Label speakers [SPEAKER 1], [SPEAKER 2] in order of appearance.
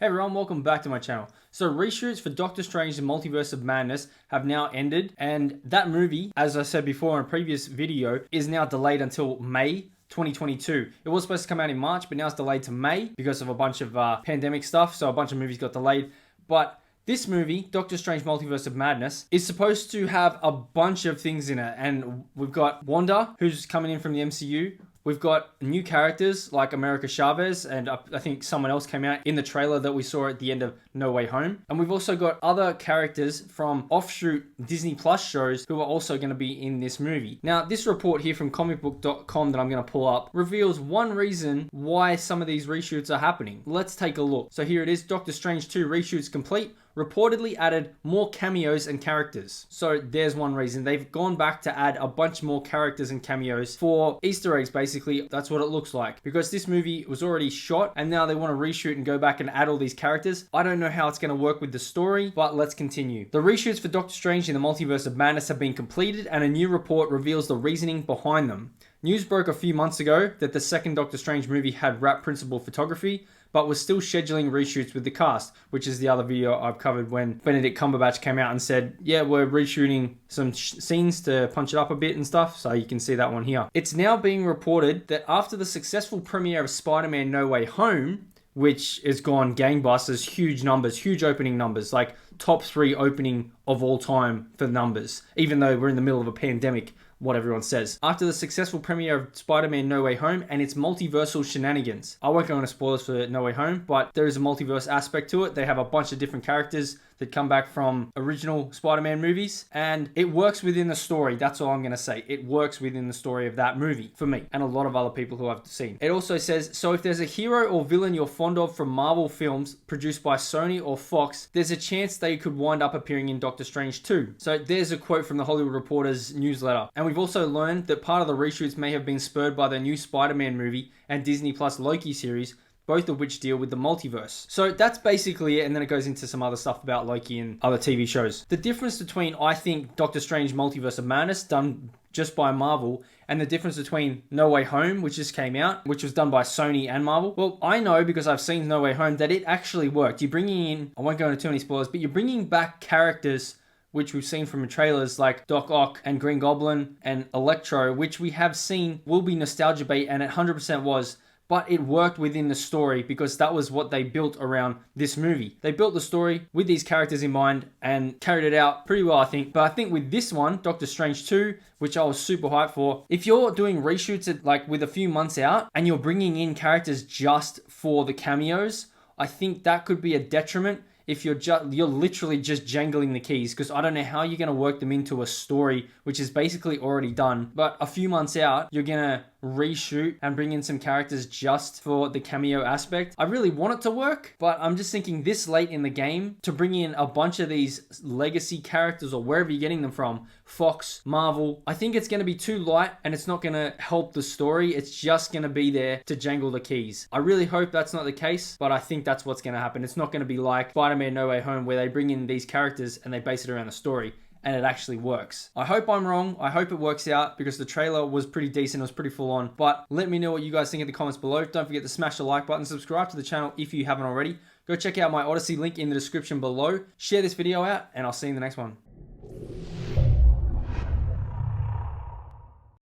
[SPEAKER 1] Hey everyone, welcome back to my channel. So reshoots for Doctor Strange: The Multiverse of Madness have now ended, and that movie, as I said before in a previous video, is now delayed until May 2022. It was supposed to come out in March, but now it's delayed to May because of a bunch of pandemic stuff, so a bunch of movies got delayed. But this movie, Doctor Strange: Multiverse of Madness, is supposed to have a bunch of things in it, and we've got Wanda, who's coming in from the MCU. We've got new characters like America Chavez, and I think someone else came out in the trailer that we saw at the end of No Way Home. And we've also got other characters from offshoot Disney Plus shows who are also going to be in this movie. Now, this report here from comicbook.com that I'm going to pull up reveals one reason why some of these reshoots are happening. Let's take a look. So here it is, Doctor Strange 2 reshoots complete. Reportedly added more cameos and characters. So there's one reason. They've gone back to add a bunch more characters and cameos for Easter eggs, basically. That's what it looks like. Because this movie was already shot and now they want to reshoot and go back and add all these characters. I don't know how it's going to work with the story, but let's continue. The reshoots for Doctor Strange in the Multiverse of Madness have been completed, and a new report reveals the reasoning behind them. News broke a few months ago that the second Doctor Strange movie had wrapped principal photography, but was still scheduling reshoots with the cast, which is the other video I've covered when Benedict Cumberbatch came out and said, yeah, we're reshooting some scenes to punch it up a bit and stuff, so you can see that one here. It's now being reported that after the successful premiere of Spider-Man No Way Home, which has gone gangbusters, huge numbers, huge opening numbers, like top 3 opening of all time for numbers, even though we're in the middle of a pandemic, what everyone says. After the successful premiere of Spider-Man No Way Home and its multiversal shenanigans. I won't go into spoilers for No Way Home, but there is a multiverse aspect to it. They have a bunch of different characters that come back from original Spider-Man movies, and it works within the story. That's all I'm going to say. It works within the story of that movie, for me, and a lot of other people who I've seen. It also says, so if there's a hero or villain you're fond of from Marvel films produced by Sony or Fox, there's a chance they could wind up appearing in Doctor Strange 2. So there's a quote from the Hollywood Reporter's newsletter. And we've also learned that part of the reshoots may have been spurred by the new Spider-Man movie and Disney Plus Loki series, both of which deal with the multiverse. So that's basically it, and then it goes into some other stuff about Loki and other TV shows. The difference between, I think, Doctor Strange Multiverse of Madness, done just by Marvel, and the difference between No Way Home, which just came out, which was done by Sony and Marvel. Well, I know, because I've seen No Way Home, that it actually worked. You're bringing in, I won't go into too many spoilers, but you're bringing back characters which we've seen from trailers like Doc Ock and Green Goblin and Electro, which we have seen will be nostalgia bait, and it 100% was. But it worked within the story because that was what they built around this movie. They built the story with these characters in mind and carried it out pretty well, I think. But I think with this one, Doctor Strange 2, which I was super hyped for, if you're doing reshoots at, like, with a few months out and you're bringing in characters just for the cameos, I think that could be a detriment if you're literally just jangling the keys, because I don't know how you're going to work them into a story which is basically already done. But a few months out, you're going to reshoot and bring in some characters just for the cameo aspect. I really want it to work, but I'm just thinking this late in the game to bring in a bunch of these legacy characters or wherever you're getting them from, Fox, Marvel, I think it's going to be too light and it's not going to help the story. It's just going to be there to jangle the keys. I really hope that's not the case, but I think that's what's going to happen. It's not going to be like Spider-Man No Way Home where they bring in these characters and they base it around the story, and it actually works. I hope I'm wrong. I hope it works out, because the trailer was pretty decent. It was pretty full on. But let me know what you guys think in the comments below. Don't forget to smash the like button, subscribe to the channel if you haven't already. Go check out my Odyssey link in the description below. Share this video out, and I'll see you in the next one.